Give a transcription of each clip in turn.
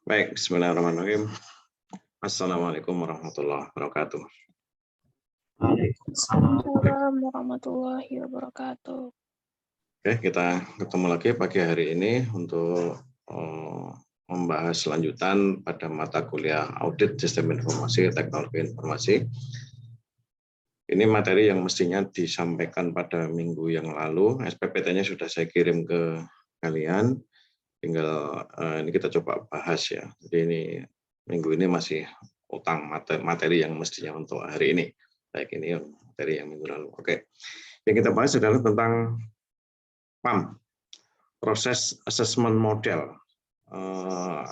Baik, bismillahirrahmanirrahim. Assalamualaikum warahmatullahi wabarakatuh. Waalaikumsalam warahmatullahi wabarakatuh. Oke, kita ketemu lagi pagi hari ini untuk membahas lanjutan pada mata kuliah Audit Sistem Informasi Teknologi Informasi. Ini materi yang mestinya disampaikan pada minggu yang lalu. SPPT-nya sudah saya kirim ke kalian. Tinggal ini kita coba bahas ya. Jadi ini minggu ini masih utang materi yang mestinya untuk hari ini. Baik, ini materi yang minggu lalu. Oke. Yang kita bahas adalah tentang PAM, proses assessment model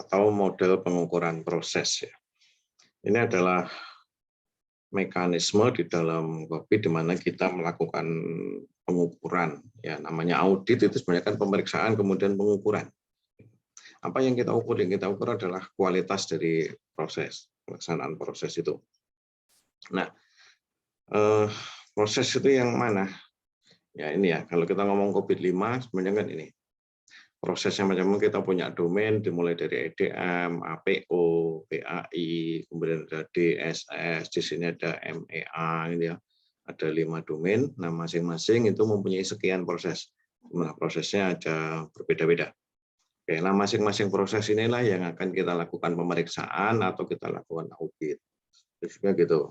atau model pengukuran proses ya. Ini adalah mekanisme di dalam KOPI di mana kita melakukan pengukuran ya, namanya audit itu sebenarnya kan pemeriksaan kemudian pengukuran. Apa yang kita ukur? Yang kita ukur adalah kualitas dari proses, pelaksanaan proses itu. Nah, proses itu yang mana? Ya ini ya, kalau kita ngomong COVID-5 sebenarnya kan ini. Prosesnya macam kita punya domain dimulai dari EDM, APO, PAI, kemudian ada DSS, di sini ada MEA, ini ya. Ada 5 domain, nah masing-masing itu mempunyai sekian proses. Nah, prosesnya ada berbeda-beda. Oke, nah masing-masing proses inilah yang akan kita lakukan pemeriksaan atau kita lakukan audit. Biasanya gitu.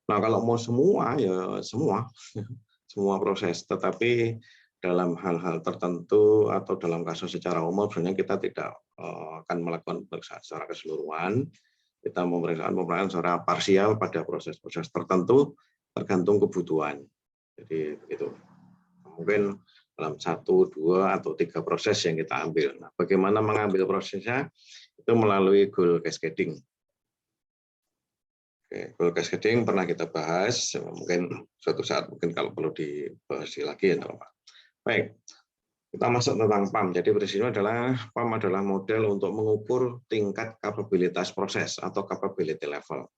Nah, kalau mau semua ya semua proses, tetapi dalam hal-hal tertentu atau dalam kasus secara umum sebenarnya kita tidak akan melakukan pemeriksaan secara keseluruhan. Kita pemeriksaan secara parsial pada proses-proses tertentu tergantung kebutuhan. Jadi begitu. Mungkin dalam 1, 2, atau 3 proses yang kita ambil. Nah, bagaimana mengambil prosesnya? Itu melalui goal cascading. Oke, goal cascading pernah kita bahas, mungkin suatu saat mungkin kalau perlu dibahas lagi ya, Pak. Baik, kita masuk tentang PAM. Jadi prinsipnya adalah PAM adalah model untuk mengukur tingkat kapabilitas proses atau capability level.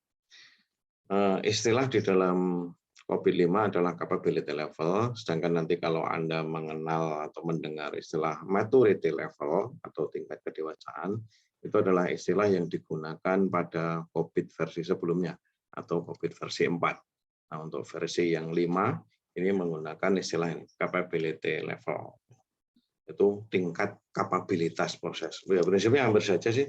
Istilah di dalam COVID-5 adalah capability level, sedangkan nanti kalau Anda mengenal atau mendengar istilah maturity level atau tingkat kedewasaan, itu adalah istilah yang digunakan pada COVID versi sebelumnya atau COVID versi 4. Nah, untuk versi yang 5 ini menggunakan istilah capability level. Itu tingkat kapabilitas proses. Ya, prinsipnya hampir saja sih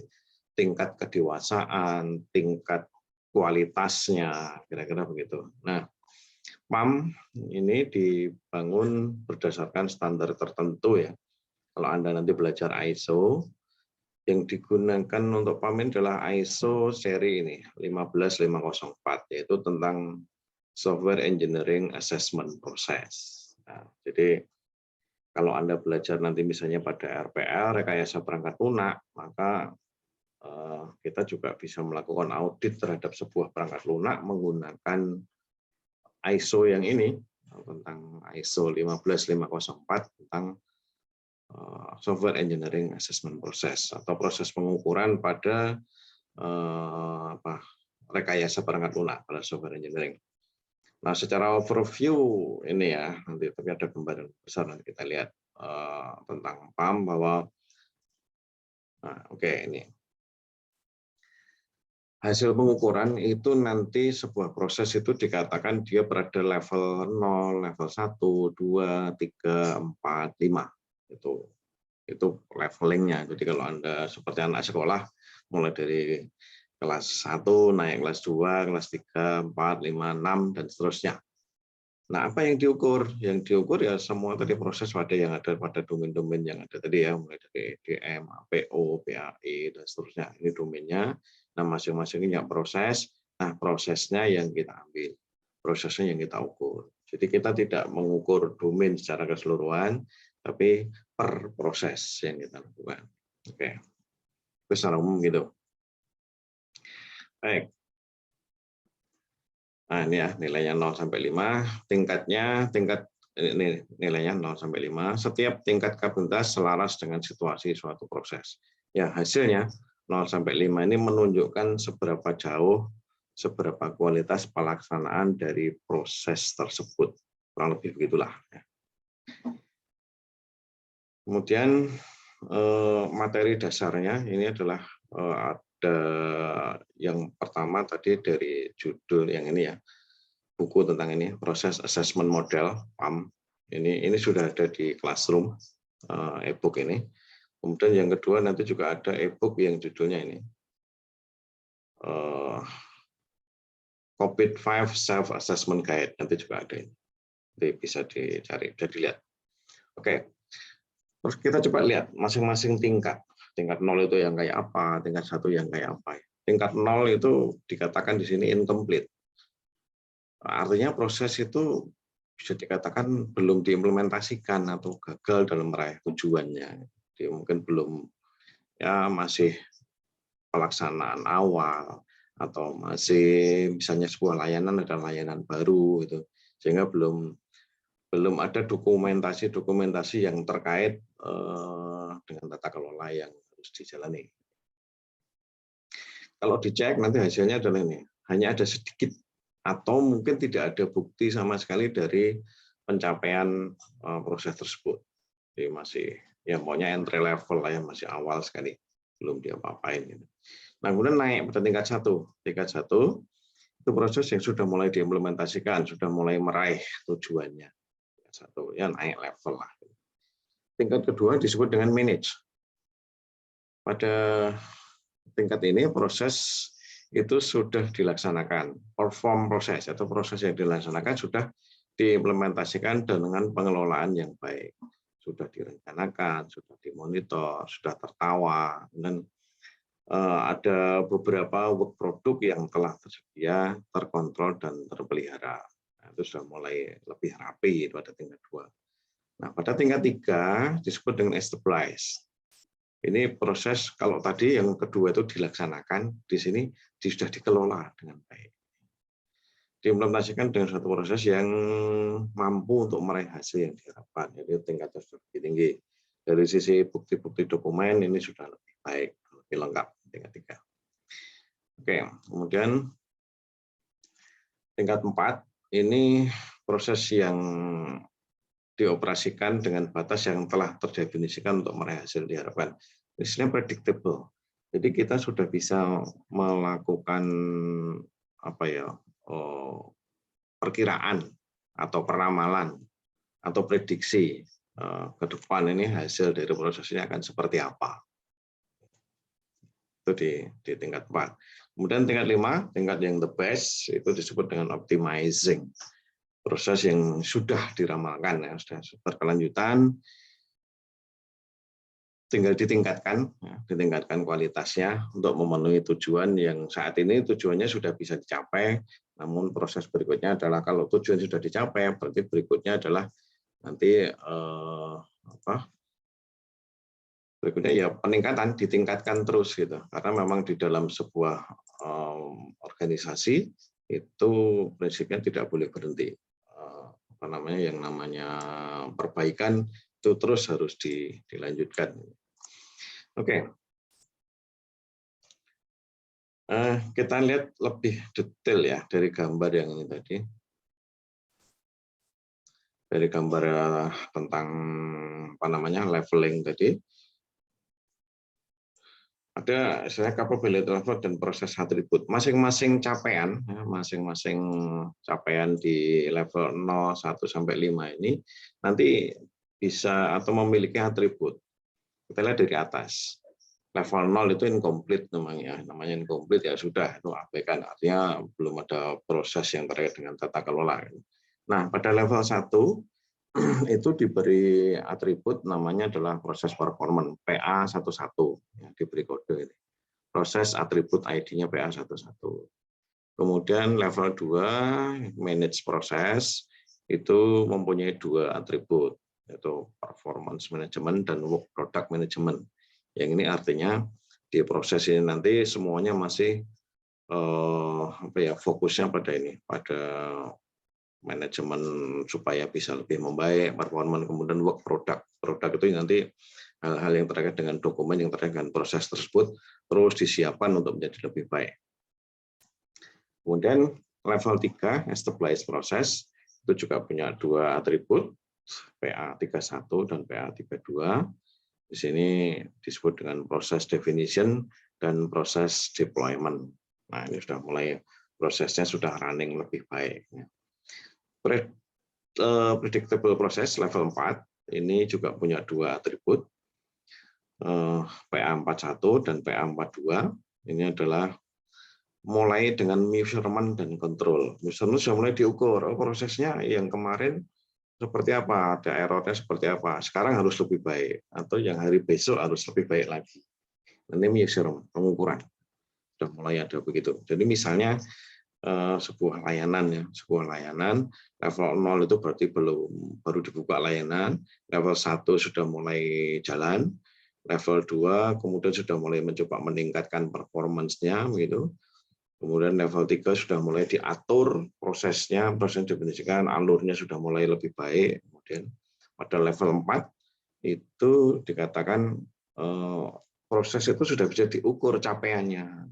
tingkat kedewasaan, tingkat kualitasnya, kira-kira begitu. Nah, PAM ini dibangun berdasarkan standar tertentu ya. Kalau Anda nanti belajar ISO, yang digunakan untuk PAM ini adalah ISO seri ini 15504, yaitu tentang Software Engineering Assessment Process. Nah, jadi kalau Anda belajar nanti misalnya pada RPL, rekayasa perangkat lunak, maka kita juga bisa melakukan audit terhadap sebuah perangkat lunak menggunakan ISO yang ini, tentang ISO 15504 tentang Software Engineering Assessment Process atau proses pengukuran pada rekayasa perangkat lunak pada software engineering. Nah, secara overview ini ya, nanti tapi ada gambaran besar nanti kita lihat tentang PAM bahwa ini. Hasil pengukuran itu nanti sebuah proses itu dikatakan dia berada level 0, level 1, 2, 3, 4, 5. Itu levelingnya. Jadi kalau Anda seperti anak sekolah, mulai dari kelas 1, naik kelas 2, kelas 3, 4, 5, 6, dan seterusnya. Nah, apa yang diukur? Yang diukur ya semua tadi proses pada yang ada pada domain-domain yang ada tadi ya, mulai dari EDM, APO, PAI, dan seterusnya. Ini domainnya. Nah, masing-masing punya proses. Nah, prosesnya yang kita ambil. Prosesnya yang kita ukur. Jadi kita tidak mengukur domain secara keseluruhan, tapi per proses yang kita lakukan. Oke. Itu secara umum gitu. Baik. Nah, ini ya nilainya 0 sampai 5, tingkat ini nilainya 0 sampai 5. Setiap tingkat kapabilitas selaras dengan situasi suatu proses. Ya, hasilnya 0 sampai 5 ini menunjukkan seberapa jauh, seberapa kualitas pelaksanaan dari proses tersebut. Kurang lebih begitulah. Kemudian materi dasarnya ini adalah ada yang pertama tadi dari judul yang ini ya, buku tentang ini, proses assessment model PAM. Ini sudah ada di Classroom e-book ini. Kemudian yang kedua nanti juga ada e-book yang judulnya ini, COVID-5 Self Assessment Guide, nanti juga ada ini. Nanti bisa dicari, bisa dilihat. Oke, terus kita coba lihat masing-masing tingkat. Tingkat 0 itu yang kayak apa, tingkat 1 yang kayak apa. Tingkat 0 itu dikatakan di sini incomplete. Artinya proses itu bisa dikatakan belum diimplementasikan atau gagal dalam meraih tujuannya. Jadi mungkin belum, ya masih pelaksanaan awal, atau masih misalnya sebuah layanan ada layanan baru itu, sehingga belum ada dokumentasi yang terkait dengan tata kelola yang harus dijalani. Kalau dicek nanti hasilnya adalah ini, hanya ada sedikit atau mungkin tidak ada bukti sama sekali dari pencapaian proses tersebut. Jadi masih, ya pokoknya entry level lah ya, masih awal sekali, belum diapa-apain gitu. Nah, kemudian naik pada tingkat 1. Tingkat 1 itu proses yang sudah mulai diimplementasikan, sudah mulai meraih tujuannya. Tingkat 1 ya naik level lah. Tingkat kedua disebut dengan manage. Pada tingkat ini proses itu sudah dilaksanakan, perform proses atau proses yang dilaksanakan sudah diimplementasikan dengan pengelolaan yang baik, sudah direncanakan, sudah dimonitor, sudah tertawa, dan ada beberapa work produk yang telah tersedia, terkontrol dan terpelihara. Nah, itu sudah mulai lebih rapi pada tingkat 2. Nah, pada tingkat 3 disebut dengan establish. Ini proses, kalau tadi yang kedua itu dilaksanakan, di sini sudah dikelola dengan baik. Diimplementasikan dengan suatu proses yang mampu untuk meraih hasil yang diharapkan. Jadi tingkatnya sudah lebih tinggi. Dari sisi bukti-bukti dokumen ini sudah lebih baik, lebih lengkap tingkat 3. Oke, kemudian tingkat 4 ini proses yang dioperasikan dengan batas yang telah terdefinisikan untuk meraih hasil diharapkan. Istilahnya predictable. Jadi kita sudah bisa melakukan apa ya, perkiraan atau peramalan atau prediksi ke depan ini hasil dari prosesnya akan seperti apa. Itu di tingkat 4. Kemudian tingkat 5, tingkat yang the best itu disebut dengan optimizing. Proses yang sudah diramalkan, ya, sudah berkelanjutan, tinggal ditingkatkan kualitasnya untuk memenuhi tujuan yang saat ini tujuannya sudah bisa dicapai. Namun proses berikutnya adalah kalau tujuan sudah dicapai, berarti berikutnya adalah nanti berikutnya ya peningkatan, ditingkatkan terus gitu. Karena memang di dalam sebuah organisasi itu prinsipnya tidak boleh berhenti. Yang namanya perbaikan itu terus harus dilanjutkan. Oke. Kita lihat lebih detail ya dari gambar yang ini tadi. Dari gambar tentang leveling tadi. Ada istilah capability level dan proses atribut. Masing-masing capaian di level 0, 1 sampai 5 ini nanti bisa atau memiliki atribut. Kita lihat dari atas. Level 0 itu incomplete namanya incomplete ya sudah, itu abaikan, artinya belum ada proses yang terkait dengan tata kelola. Nah, pada level 1 itu diberi atribut namanya adalah proses performance PA11 ya, diberi kode ini. Proses atribut ID-nya PA11. Kemudian level 2 manage proses itu mempunyai 2 atribut, yaitu performance management dan work product management. Yang ini artinya di proses ini nanti semuanya masih fokusnya pada manajemen supaya bisa lebih membaik, performance, kemudian work product. Produk itu nanti hal-hal yang terkait dengan dokumen yang terkait dengan proses tersebut terus disiapkan untuk menjadi lebih baik. Kemudian level 3, established process, itu juga punya 2 atribut, PA31 dan PA32. Di sini disebut dengan proses definition dan proses deployment. Nah, ini sudah mulai prosesnya sudah running lebih baik. Predictable proses level 4 ini juga punya dua atribut, PA41 dan PA42. Ini adalah mulai dengan measurement dan control. Measurement sudah mulai diukur, prosesnya yang kemarin seperti apa, ada errornya seperti apa, sekarang harus lebih baik, atau yang hari besok harus lebih baik lagi. Ini measurement, pengukuran. Sudah mulai ada begitu. Jadi misalnya sebuah layanan level 0 itu berarti baru dibuka layanan, level 1 sudah mulai jalan, level 2 kemudian sudah mulai mencoba meningkatkan performance-nya gitu. Kemudian level 3 sudah mulai diatur prosesnya, proses definisikan, alurnya sudah mulai lebih baik. Kemudian pada level 4 itu dikatakan proses itu sudah bisa diukur capaiannya.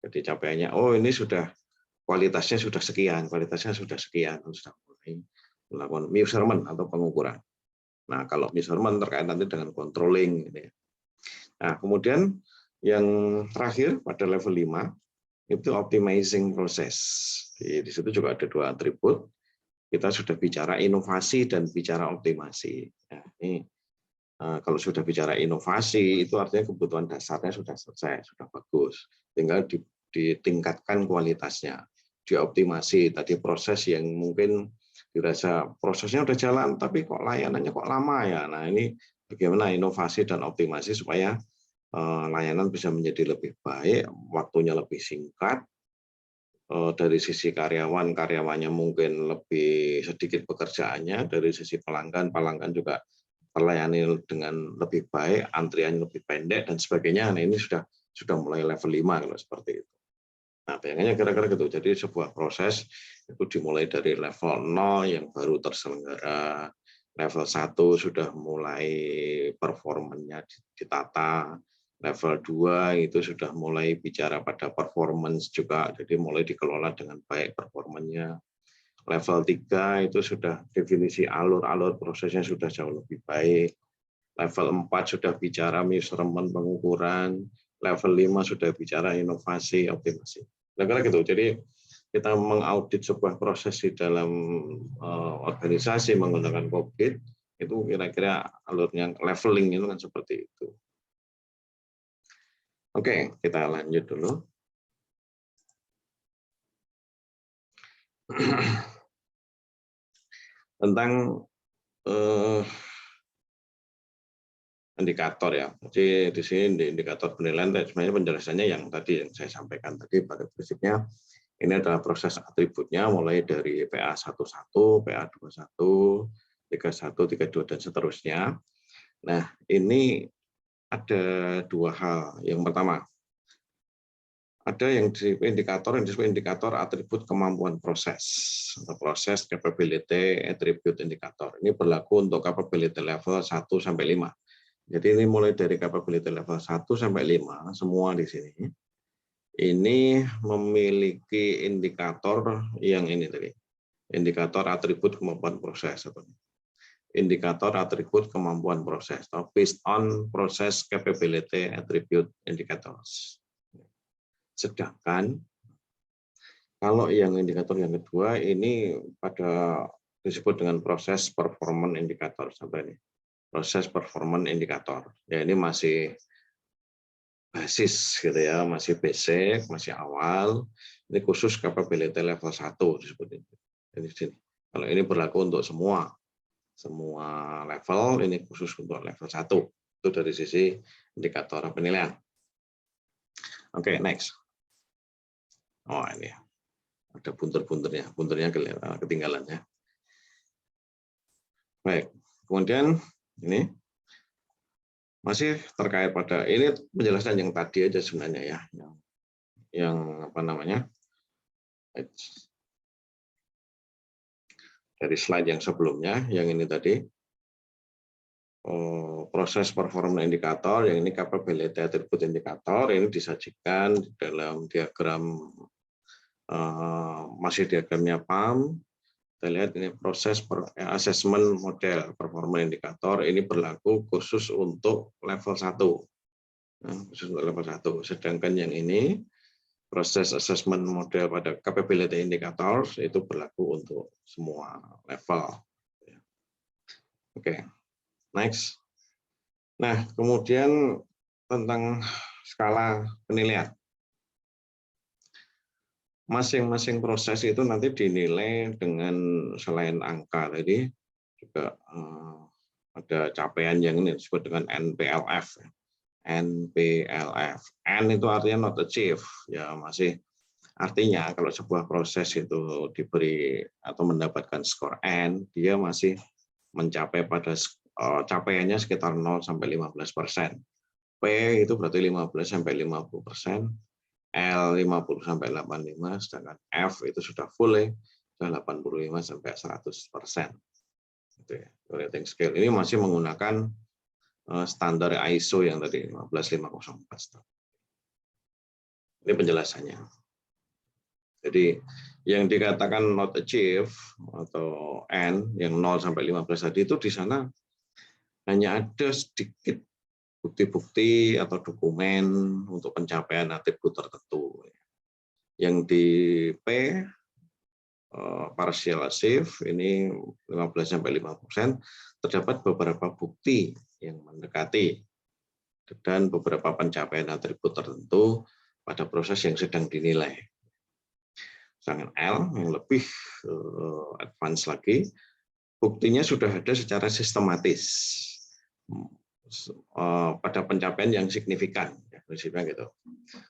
Jadi capaiannya, oh ini sudah kualitasnya sudah sekian, sudah mulai melakukan measurement atau pengukuran. Nah, kalau measurement terkait nanti dengan controlling. Nah, kemudian yang terakhir pada level 5 itu optimizing proses. Di situ juga ada dua atribut. Kita sudah bicara inovasi dan bicara optimasi. Nah, ini kalau sudah bicara inovasi itu artinya kebutuhan dasarnya sudah selesai, sudah bagus. Tinggal ditingkatkan kualitasnya. Dioptimasi tadi proses yang mungkin dirasa prosesnya udah jalan tapi kok layanannya kok lama ya. Nah, ini bagaimana inovasi dan optimasi supaya layanan bisa menjadi lebih baik, waktunya lebih singkat, dari sisi karyawannya mungkin lebih sedikit pekerjaannya, dari sisi pelanggan juga terlayani dengan lebih baik, antriannya lebih pendek dan sebagainya. Nah, ini sudah mulai level 5 kalau seperti itu. Nah, bayangannya kira-kira gitu. Jadi sebuah proses itu dimulai dari level 0 yang baru terselenggara, level 1 sudah mulai performanya ditata, level 2 itu sudah mulai bicara pada performance juga, jadi mulai dikelola dengan baik performanya. Level 3 itu sudah definisi alur prosesnya sudah jauh lebih baik. Level 4 sudah bicara measurement pengukuran, level 5 sudah bicara inovasi, optimasi. Kira-kira gitu. Jadi kita mengaudit sebuah proses di dalam organisasi menggunakan COVID itu kira-kira alurnya leveling itu kan seperti itu. Oke, kita lanjut dulu. Tentang indikator ya. Jadi di sini di indikator penilaian sebenarnya penjelasannya yang tadi yang saya sampaikan tadi pada prinsipnya ini adalah proses atributnya mulai dari PA11, PA21, 31, 32 dan seterusnya. Nah, ini ada dua hal. Yang pertama, ada yang disebut indikator atribut kemampuan proses atau proses capability attribute indikator. Ini berlaku untuk capability level 1 sampai 5. Jadi ini mulai dari capability level 1 sampai 5 semua di sini. Ini memiliki indikator yang ini tadi. Indikator atribut kemampuan proses atau indikator atribut kemampuan proses atau based on process capability attribute indicators. Sedangkan kalau yang indikator yang kedua ini pada disebut dengan proses performance indikator sampai ini. Proses performance indikator. Ya ini masih basis gitu ya, masih basic, masih awal. Ini khusus capability level 1 disebut ini. Jadi sini. Kalau ini berlaku untuk semua level, ini khusus untuk level 1. Itu dari sisi indikator penilaian. Oke, next. Oh, ini ada bunternya ketinggalan ya. Baik, kemudian ini masih terkait pada ini penjelasan yang tadi aja sebenarnya ya, yang apa namanya dari slide yang sebelumnya, yang ini tadi proses performance indikator, yang ini capability attribute indikator, ini disajikan di dalam diagram masih diagramnya PAM. Kita lihat ini proses assessment model performance indikator ini berlaku khusus untuk level 1. khusus untuk level 1. Sedangkan yang ini proses assessment model pada capability indicators itu berlaku untuk semua level. Oke, next. Nah, kemudian tentang skala penilaian. Masing-masing proses itu nanti dinilai dengan selain angka tadi juga ada capaian yang ini disebut dengan NPLF. NPLF. N itu artinya not achieve, ya masih artinya kalau sebuah proses itu diberi atau mendapatkan skor N, dia masih mencapai pada capaiannya sekitar 0 sampai 15%. P itu berarti 15 sampai 50%, L 50 sampai 85, sedangkan F itu sudah full ya, sudah 85 sampai 100%. Itu ya, rating scale ini masih menggunakan standar ISO yang tadi 15504. Ini penjelasannya. Jadi yang dikatakan not achieve atau N yang 0 sampai 15 tadi itu di sana hanya ada sedikit bukti-bukti atau dokumen untuk pencapaian atribut tertentu. Yang di P partial achieve ini 15 sampai 50%, terdapat beberapa bukti yang mendekati dan beberapa pencapaian atribut tertentu pada proses yang sedang dinilai. Sedangkan L yang lebih advance lagi, buktinya sudah ada secara sistematis pada pencapaian yang signifikan, ya, prinsipnya gitu.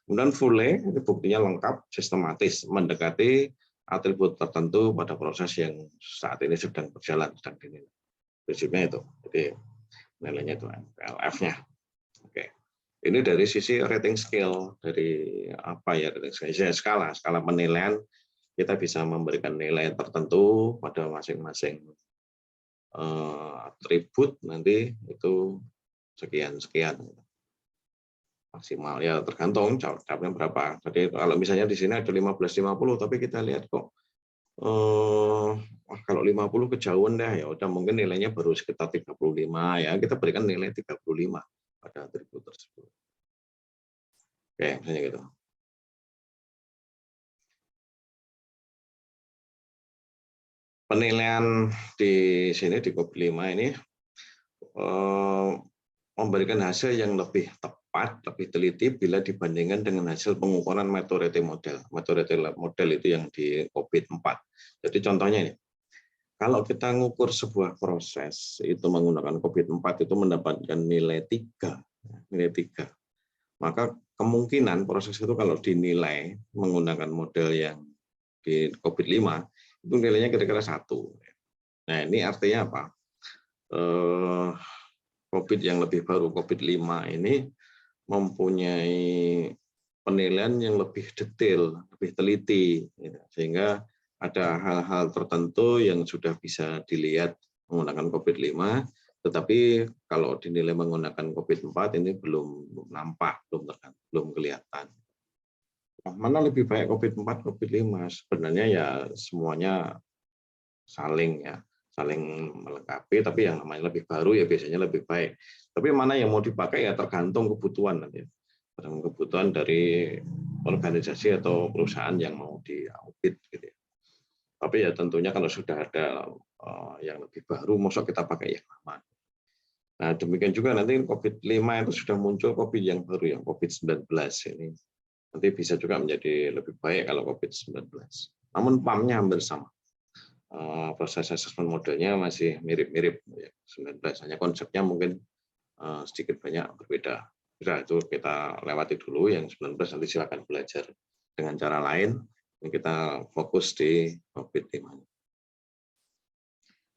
Kemudian full E, itu buktinya lengkap, sistematis, mendekati atribut tertentu pada proses yang saat ini sedang berjalan, sedang dinilai. Prinsipnya itu. Jadi nilainya itu LF-nya. Oke. Ini dari sisi rating scale, dari apa ya, rating scale, skala penilaian, kita bisa memberikan nilai tertentu pada masing-masing atribut, nanti itu sekian maksimal ya, tergantung capaian berapa. Jadi kalau misalnya di sini ada 15-50, tapi kita lihat kok kalau 50 kejauhan deh, ya udah mungkin nilainya baru sekitar 35 ya, kita berikan nilai 35 pada atribut tersebut. Oke, misalnya gitu. Penilaian di sini di COVID 5 ini memberikan hasil yang lebih tepat, lebih teliti bila dibandingkan dengan hasil pengukuran maturity model. Maturity model itu yang di COVID 4. Jadi contohnya ini, kalau kita ngukur sebuah proses itu menggunakan COVID 4 itu mendapatkan nilai 3, maka kemungkinan proses itu kalau dinilai menggunakan model yang di COVID 5 itu nilainya kira-kira 1. Nah, ini artinya apa? COVID yang lebih baru, COVID 5 ini mempunyai penilaian yang lebih detail, lebih teliti, sehingga ada hal-hal tertentu yang sudah bisa dilihat menggunakan COVID 5, tetapi kalau dinilai menggunakan COVID 4 ini belum nampak, belum kelihatan. Mana lebih baik COVID 4, COVID 5? Sebenarnya ya semuanya saling melengkapi, tapi yang namanya lebih baru ya biasanya lebih baik. Tapi mana yang mau dipakai ya tergantung kebutuhan nanti. Tergantung kebutuhan dari organisasi atau perusahaan yang mau diaudit gitu ya. Tapi ya tentunya kalau sudah ada yang lebih baru, masa kita pakai yang lama. Nah, demikian juga nanti COVID 5 itu sudah muncul COVID yang baru, yang COVID-19 ini. Nanti bisa juga menjadi lebih baik kalau COVID-19. Namun PAM-nya hampir sama. Proses assessment modelnya masih mirip-mirip 19, hanya konsepnya mungkin sedikit banyak berbeda. Sudah itu kita lewati dulu yang 19, nanti silakan belajar dengan cara lain. Kita fokus di COVID-5.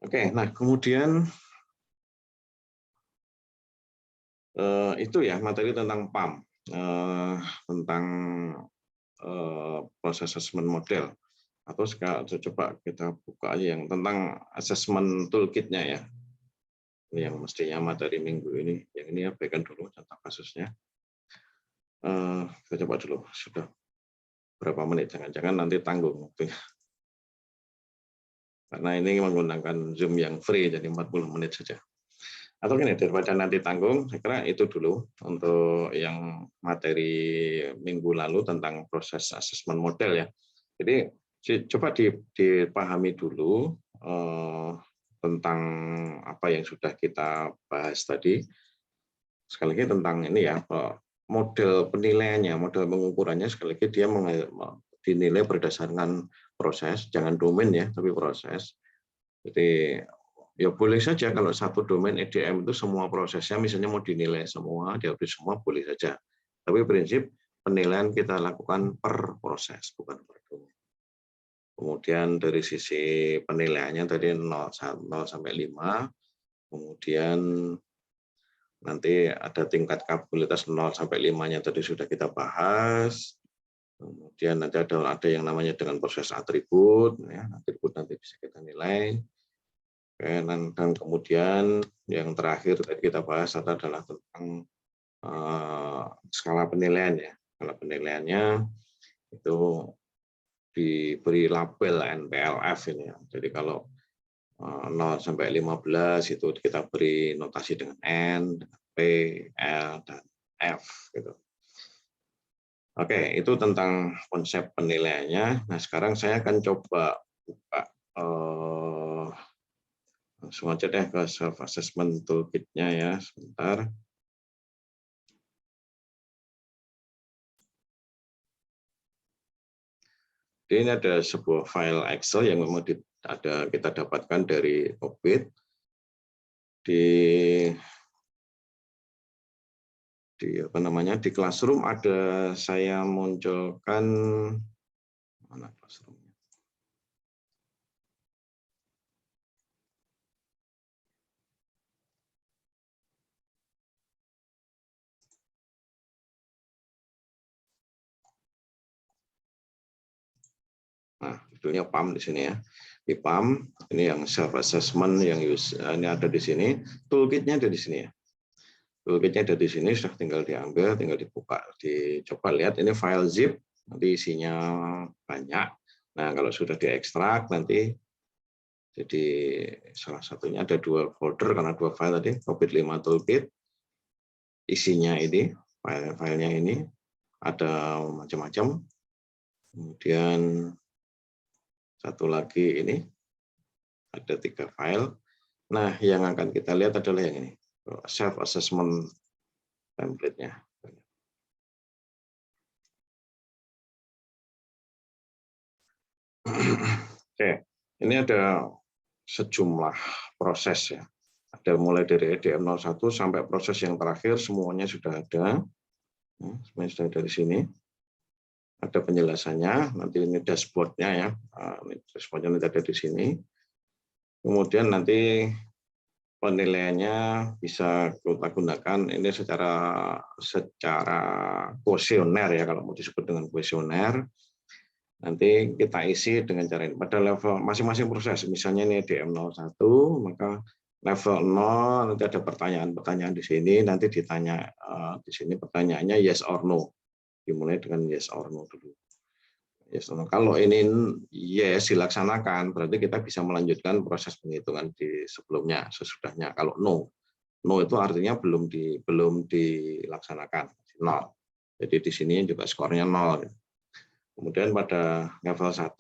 Oke, nah kemudian itu ya materi tentang PAM, tentang proses assessment model. Atau coba kita buka aja yang tentang assessment toolkit-nya ya. Ini yang mestinya materi minggu ini. Yang ini abaikan dulu contoh kasusnya. Kita coba dulu, sudah berapa menit, jangan-jangan nanti tanggung waktunya. Karena ini menggunakan Zoom yang free, jadi 40 menit saja. Atau gini, daripada nanti tanggung, saya kira itu dulu untuk yang materi minggu lalu tentang proses asesmen model ya. Jadi coba dipahami dulu tentang apa yang sudah kita bahas tadi. Sekali lagi tentang ini ya, model penilaiannya, model pengukurannya, sekali lagi dia dinilai berdasarkan proses, jangan domain ya, tapi proses. Jadi ya boleh saja kalau satu domain EDM itu semua prosesnya misalnya mau dinilai semua, diaudit semua boleh saja. Tapi prinsip penilaian kita lakukan per proses, bukan per domain. Kemudian dari sisi penilaiannya tadi 0 sampai 5, kemudian nanti ada tingkat kapabilitas 0 sampai 5-nya tadi sudah kita bahas. Kemudian nanti ada yang namanya dengan proses atribut, ya, atribut nanti bisa kita nilai. Dan kemudian yang terakhir tadi kita bahas adalah tentang skala penilaian ya. Skala penilaiannya itu diberi label NPLF ini ya. Jadi kalau 0 sampai 15 itu kita beri notasi dengan N, P, L, dan F gitu. Oke, itu tentang konsep penilaiannya. Nah, sekarang saya akan coba buka langsung aja deh ke self assessment toolkit-nya ya, sebentar. Ini ada sebuah file Excel yang memang kita dapatkan dari COVID. Di Classroom ada saya munculkan mana Classroom. Nah, judulnya PAM di sini ya. Di PAM, ini yang self assessment yang ini ada di sini, toolkitnya ada di sini ya. Toolkitnya ada di sini, sudah tinggal diambil, tinggal dibuka, dicoba lihat ini file zip, nanti isinya banyak. Nah, kalau sudah diekstrak nanti jadi salah satunya ada 2 folder karena 2 file tadi, COVID-5 toolkit. Isinya ini, filenya ini ada macam-macam. Kemudian satu lagi ini ada 3 file. Nah, yang akan kita lihat adalah yang ini, self assessment template-nya. Oke, ini ada sejumlah proses ya. Ada mulai dari EDM 01 sampai proses yang terakhir semuanya sudah ada. Semuanya sudah ada di sini. Ada penjelasannya, nanti ini dashboard-nya ya. Dashboard-nya nanti ada di sini. Kemudian nanti penilaiannya bisa kita gunakan ini secara kuesioner ya, kalau mau disebut dengan kuesioner. Nanti kita isi dengan cara ini pada level masing-masing proses. Misalnya ini DM01, maka level 0 nanti ada pertanyaan-pertanyaan di sini, nanti ditanya di sini pertanyaannya yes or no. Dimulai dengan yes or no dulu. Yes or no. Kalau ini yes dilaksanakan, berarti kita bisa melanjutkan proses penghitungan di sebelumnya, sesudahnya. Kalau no itu artinya belum dilaksanakan, 0. Jadi di sini juga skornya 0. Kemudian pada level 1,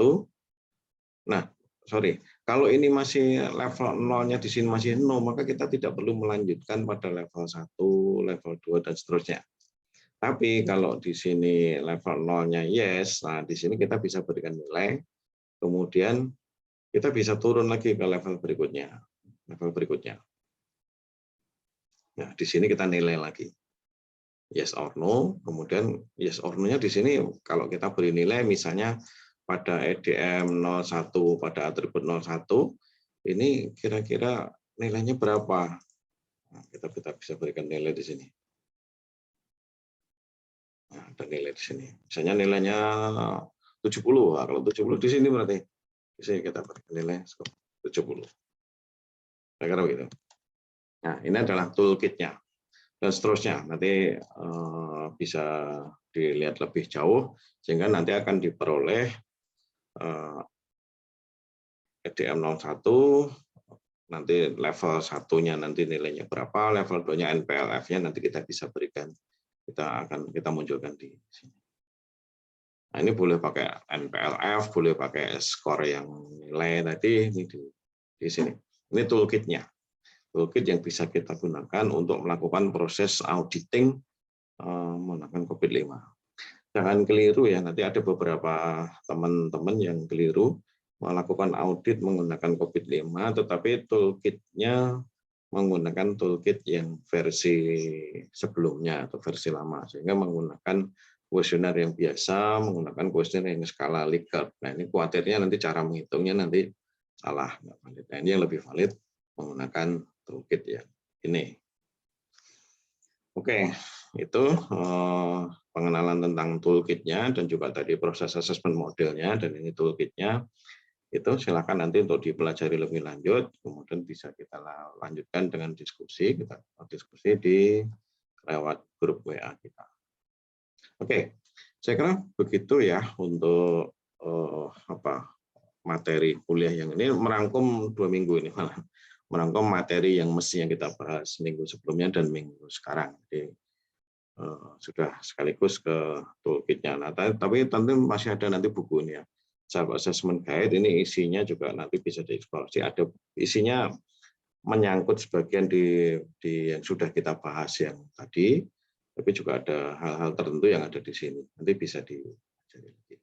kalau ini masih level 0-nya di sini masih 0, maka kita tidak perlu melanjutkan pada level 1, level 2, dan seterusnya. Tapi kalau di sini level 0-nya yes, nah di sini kita bisa berikan nilai, kemudian kita bisa turun lagi ke level berikutnya. Nah, di sini kita nilai lagi. Yes or no, kemudian yes or no-nya di sini kalau kita beri nilai misalnya pada EDM 01 pada atribut 01 ini kira-kira nilainya berapa? Nah, kita bisa berikan nilai di sini. Nah, ada nilai di sini. Misalnya nilainya 70. Nah, kalau 70 di sini berarti di sini kita berikan nilai 70. Saya kira begitu. Nah, ini adalah toolkit-nya. Dan seterusnya nanti bisa dilihat lebih jauh sehingga nanti akan diperoleh EDM 01 nanti level 1-nya nanti nilainya berapa, level 2-nya NPLF-nya nanti kita bisa berikan, kita munculkan di sini. Nah, ini boleh pakai NPLF, boleh pakai skor yang nilai tadi ini di sini. Ini toolkit-nya. Toolkit yang bisa kita gunakan untuk melakukan proses auditing menggunakan COVID-5. Jangan keliru ya, nanti ada beberapa teman-teman yang keliru melakukan audit menggunakan COVID-5, tetapi toolkit-nya menggunakan toolkit yang versi sebelumnya atau versi lama, sehingga menggunakan kuesioner yang biasa, menggunakan kuesioner yang skala Likert. Nah, ini khawatirnya nanti cara menghitungnya nanti salah. Nah, ini yang lebih valid menggunakan toolkit ya ini. Oke, itu pengenalan tentang toolkit-nya dan juga tadi proses assessment modelnya, dan ini toolkit-nya. Itu silakan nanti untuk dipelajari lebih lanjut, kemudian bisa kita lanjutkan dengan diskusi, kita diskusi di lewat grup WA kita. Oke, saya kira begitu ya untuk materi kuliah yang ini, merangkum 2 minggu ini malah. Merangkum materi yang mestinya kita bahas minggu sebelumnya dan minggu sekarang. Jadi sudah sekaligus ke toolkit-nya. Nah, tapi tentu masih ada nanti buku ini ya. Self assessment guide ini isinya juga nanti bisa dieksplorasi. Ada isinya menyangkut sebagian di yang sudah kita bahas yang tadi, tapi juga ada hal-hal tertentu yang ada di sini. Nanti bisa dipelajari.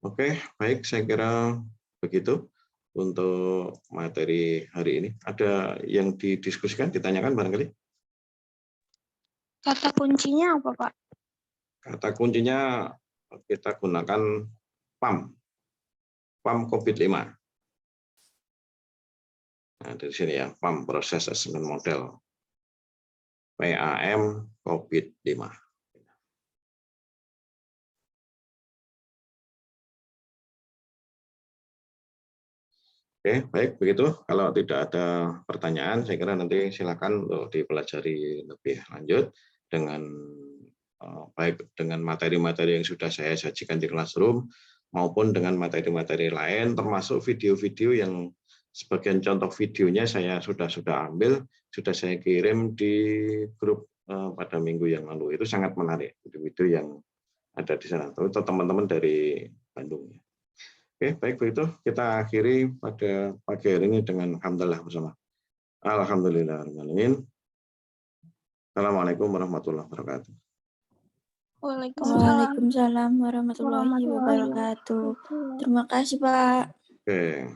Oke, baik, saya kira begitu untuk materi hari ini. Ada yang didiskusikan, ditanyakan barangkali? Kata kuncinya apa, Pak? Kata kuncinya kita gunakan PAM COVID-5. Nah, dari sini ya, PAM, Process Assessment Model. PAM COVID-5. Oke, baik begitu. Kalau tidak ada pertanyaan, saya kira nanti silakan untuk dipelajari lebih lanjut dengan baik dengan materi-materi yang sudah saya sajikan di Classroom maupun dengan materi-materi lain, termasuk video-video yang sebagian contoh videonya saya sudah ambil, sudah saya kirim di grup pada minggu yang lalu. Itu sangat menarik video-video yang ada di sana. Untuk teman-teman dari Bandung. Oke, baik begitu. Kita akhiri pada pagi hari ini dengan alhamdulillah bersama. Alhamdulillahirrahmanirrahim. Assalamualaikum warahmatullahi wabarakatuh. Waalaikumsalam Waalaikumsalam warahmatullahi wabarakatuh. Terima kasih, Pak. Oke.